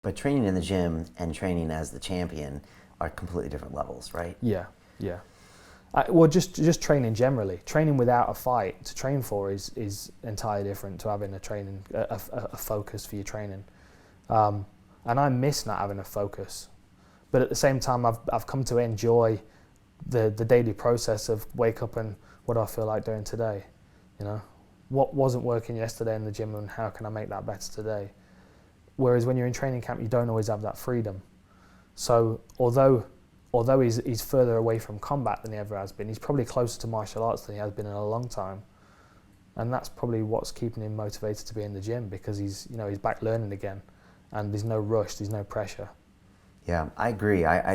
But training in the gym and training as the champion are completely different levels, right? Yeah, yeah. Well, just training generally. Training without a fight to train for is entirely different to having a focus for your training. And I miss not having a focus. But at the same time, I've come to enjoy the daily process of wake up and what do I feel like doing today? You know, what wasn't working yesterday in the gym and how can I make that better today? Whereas when you're in training camp, you don't always have that freedom. So although he's further away from combat than he ever has been, he's probably closer to martial arts than he has been in a long time. And that's probably what's keeping him motivated to be in the gym, because he's back learning again, and there's no rush, there's no pressure. Yeah, I agree. I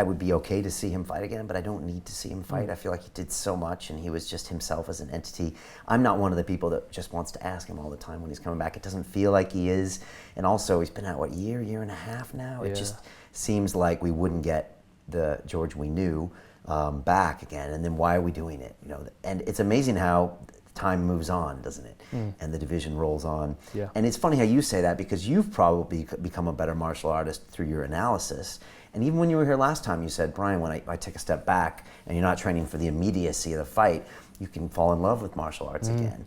would be okay to see him fight again, but I don't need to see him fight. I feel like he did so much, and he was just himself as an entity. I'm not one of the people that just wants to ask him all the time when he's coming back. It doesn't feel like he is. And also, he's been out, year and a half now? Yeah. It just seems like we wouldn't get the George we knew back again. And then why are we doing it? And it's amazing how time moves on, doesn't it? And the division rolls on. Yeah. And it's funny how you say that, because you've probably become a better martial artist through your analysis. And even when you were here last time, you said, Brian, when I take a step back and you're not training for the immediacy of the fight, you can fall in love with martial arts again.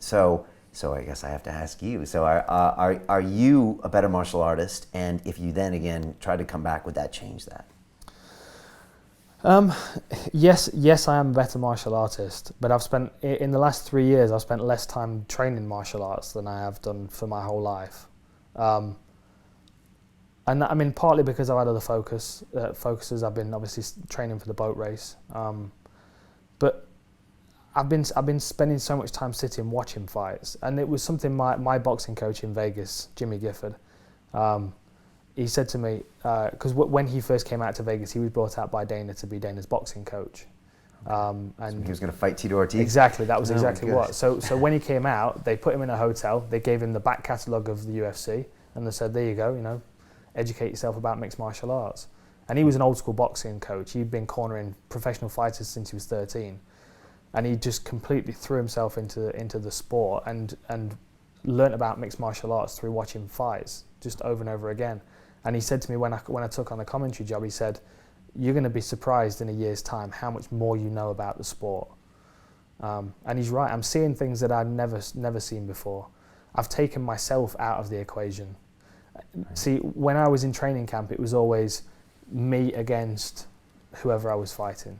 So I guess I have to ask you. So are you a better martial artist? And if you then again try to come back, would that change that? Yes, I am a better martial artist, but in the last 3 years, I've spent less time training martial arts than I have done for my whole life. And I mean, partly because I've had other focuses. I've been obviously training for the boat race, but I've been spending so much time sitting watching fights, and it was something my boxing coach in Vegas, Jimmy Gifford, he said to me, because when he first came out to Vegas, he was brought out by Dana to be Dana's boxing coach. And so he was going to fight Tito Ortiz? Exactly, that was exactly what. So when he came out, they put him in a hotel, they gave him the back catalogue of the UFC, and they said, there you go, educate yourself about mixed martial arts. And he was an old school boxing coach. He'd been cornering professional fighters since he was 13. And he just completely threw himself into the sport and learnt about mixed martial arts through watching fights just over and over again. And he said to me when I took on the commentary job, he said, you're going to be surprised in a year's time how much more you know about the sport. And he's right. I'm seeing things that I'd never seen before. I've taken myself out of the equation. Right. See, when I was in training camp, it was always me against whoever I was fighting.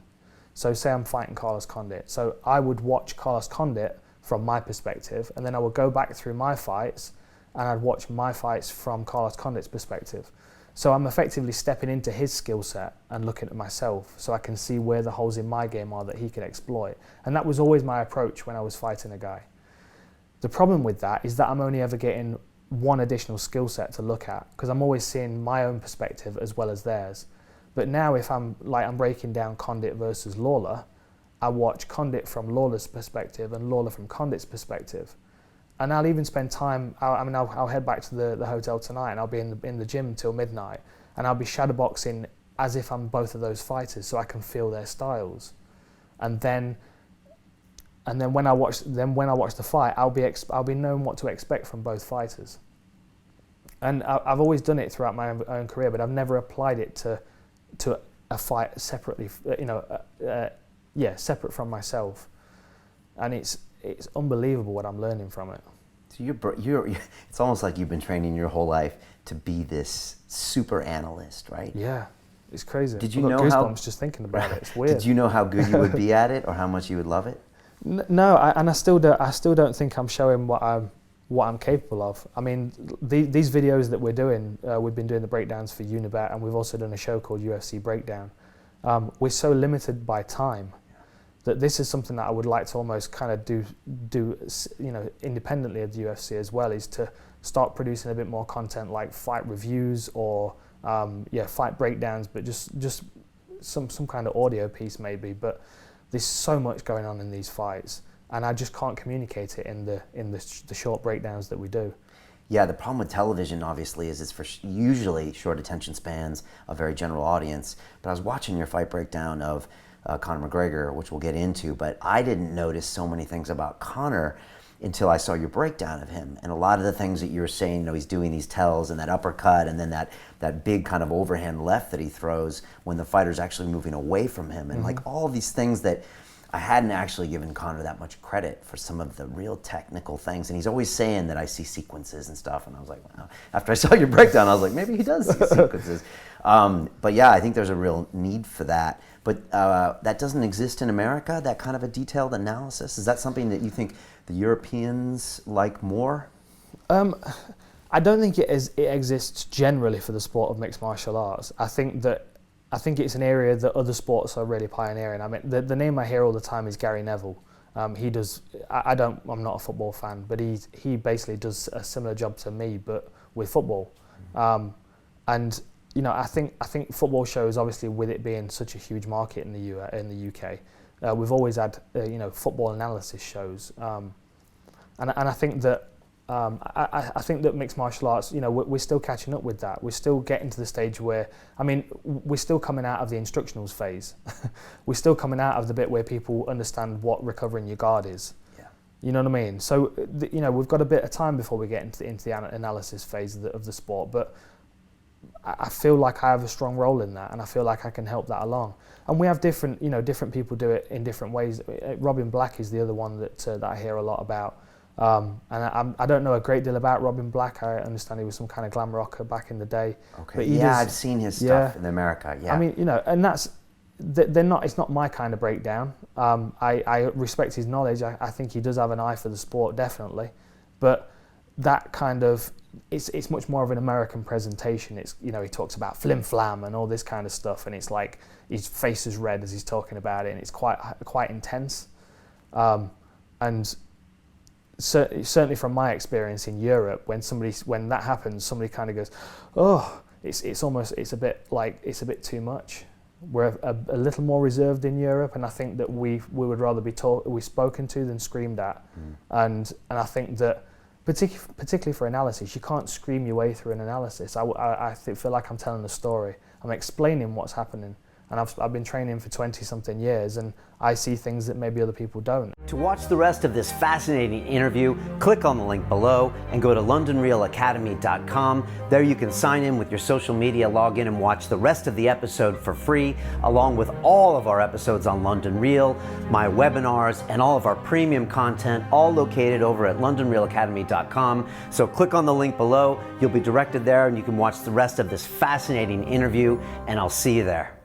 So say I'm fighting Carlos Condit. So I would watch Carlos Condit from my perspective, and then I would go back through my fights and I'd watch my fights from Carlos Condit's perspective. So I'm effectively stepping into his skill set and looking at myself so I can see where the holes in my game are that he can exploit. And that was always my approach when I was fighting a guy. The problem with that is that I'm only ever getting one additional skill set to look at, because I'm always seeing my own perspective as well as theirs. But now if I'm breaking down Condit versus Lawler, I watch Condit from Lawler's perspective and Lawler from Condit's perspective. And I'll even spend time, I'll head back to the hotel tonight and I'll be in the gym till midnight, and I'll be shadowboxing as if I'm both of those fighters so I can feel their styles. And then when I watch the fight, I'll be knowing what to expect from both fighters. And I've always done it throughout my own career, but I've never applied it to a fight separately, separate from myself. And it's unbelievable what I'm learning from it. So it's almost like you've been training your whole life to be this super analyst, right? Yeah, it's crazy. Did you I've got know goosebumps just thinking about it. It's weird. Did you know how good you would be at it, or how much you would love it? No, I still don't think I'm showing what I'm capable of. I mean, these videos that we're doing, we've been doing the breakdowns for Unibet, and we've also done a show called UFC Breakdown. We're so limited by time that this is something that I would like to almost kind of do independently of the UFC as well, is to start producing a bit more content like fight reviews or fight breakdowns, but just some kind of audio piece maybe. But there's so much going on in these fights, and I just can't communicate it in the short breakdowns that we do. Yeah, the problem with television, obviously, is it's for usually short attention spans, a very general audience. But I was watching your fight breakdown of Conor McGregor, which we'll get into, but I didn't notice so many things about Conor until I saw your breakdown of him. And a lot of the things that you were saying, you know, he's doing these tells and that uppercut and then that big kind of overhand left that he throws when the fighter's actually moving away from him. And like all of these things that I hadn't actually given Conor that much credit for some of the real technical things. And he's always saying that I see sequences and stuff. And I was like, wow. After I saw your breakdown, I was like, maybe he does see sequences. But yeah, I think there's a real need for that. But that doesn't exist in America, that kind of a detailed analysis. Is that something that you think the Europeans like more? I don't think it exists generally for the sport of mixed martial arts. I think it's an area that other sports are really pioneering. I mean, the name I hear all the time is Gary Neville. He does. I'm not a football fan, but he basically does a similar job to me, but with football. And you know, I think football shows, obviously, with it being such a huge market in the UK, we've always had you know, football analysis shows, and I think that. I think that mixed martial arts, you know, we're still catching up with that. We're still getting to the stage where, I mean, we're still coming out of the instructionals phase. We're still coming out of the bit where people understand what recovering your guard is. Yeah. You know what I mean? So, you know, we've got a bit of time before we get into the analysis phase of the sport. But I feel like I have a strong role in that, and I feel like I can help that along. And we have different people do it in different ways. Robin Black is the other one that I hear a lot about. And I don't know a great deal about Robin Black. I understand he was some kind of glam rocker back in the day. Okay. But yeah, I've seen his stuff in America. Yeah. I mean, you know, and they're not. It's not my kind of breakdown. I respect his knowledge. I think he does have an eye for the sport, definitely. But that kind of it's much more of an American presentation. It's, you know, he talks about flim flam and all this kind of stuff, and it's like his face is red as he's talking about it, and it's quite intense. And certainly from my experience in Europe, when that happens, somebody kind of goes, oh, it's a bit too much. We're a little more reserved in Europe, and I think that we would rather be spoken to than screamed at. And I think that particularly for analysis, you can't scream your way through an analysis. I feel like I'm telling a story. I'm explaining what's happening. And I've been training for 20-something years, and I see things that maybe other people don't. To watch the rest of this fascinating interview, click on the link below and go to londonrealacademy.com. There you can sign in with your social media, log in and watch the rest of the episode for free, along with all of our episodes on London Real, my webinars, and all of our premium content, all located over at londonrealacademy.com. So click on the link below, you'll be directed there, and you can watch the rest of this fascinating interview, and I'll see you there.